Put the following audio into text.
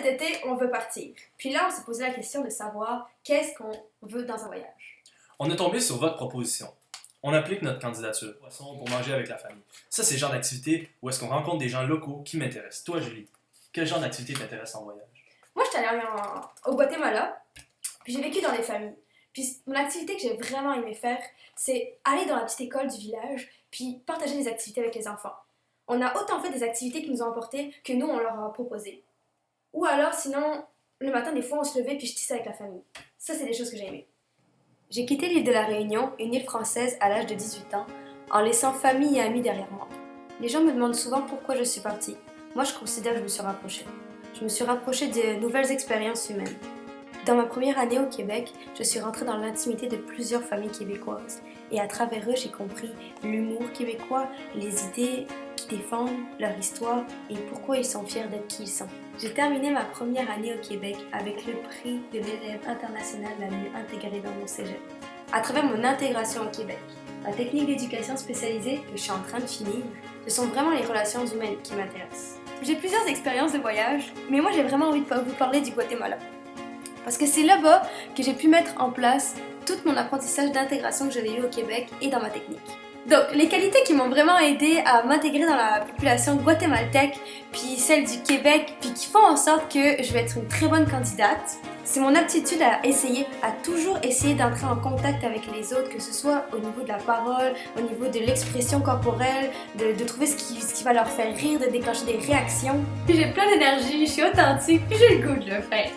cet été, on veut partir. Puis là, on s'est posé la question de savoir qu'est-ce qu'on veut dans un voyage. On est tombé sur votre proposition. On applique notre candidature poisson pour manger avec la famille. Ça, c'est le genre d'activité où est-ce qu'on rencontre des gens locaux qui m'intéressent. Toi, Julie, quel genre d'activité t'intéresse en voyage? Moi, je suis allée au Guatemala, puis j'ai vécu dans des familles. Puis mon activité que j'ai vraiment aimé faire, c'est aller dans la petite école du village, puis partager des activités avec les enfants. On a autant fait des activités qui nous ont apporté que nous, on leur a proposé. Ou alors, sinon, le matin, des fois, on se levait puis je tissais avec la famille. Ça, c'est des choses que j'ai aimées. J'ai quitté l'île de la Réunion, une île française, à l'âge de 18 ans, en laissant famille et amis derrière moi. Les gens me demandent souvent pourquoi je suis partie. Moi, je considère que je me suis rapprochée. Je me suis rapprochée de nouvelles expériences humaines. Dans ma première année au Québec, je suis rentrée dans l'intimité de plusieurs familles québécoises. Et à travers eux, j'ai compris l'humour québécois, les idées qui défendent, leur histoire et pourquoi ils sont fiers d'être qui ils sont. J'ai terminé ma première année au Québec avec le prix de l'élève internationale la mieux intégrée dans mon cégep. À travers mon intégration au Québec, la technique d'éducation spécialisée que je suis en train de finir, ce sont vraiment les relations humaines qui m'intéressent. J'ai plusieurs expériences de voyage, mais moi j'ai vraiment envie de vous parler du Guatemala. Parce que c'est là-bas que j'ai pu mettre en place tout mon apprentissage d'intégration que j'avais eu au Québec et dans ma technique. Donc, les qualités qui m'ont vraiment aidé à m'intégrer dans la population guatémaltèque, puis celle du Québec, puis qui font en sorte que je vais être une très bonne candidate, c'est mon aptitude à toujours essayer d'entrer en contact avec les autres, que ce soit au niveau de la parole, au niveau de l'expression corporelle, de trouver ce qui va leur faire rire, de déclencher des réactions. Puis j'ai plein d'énergie, je suis authentique, puis j'ai le goût de le faire.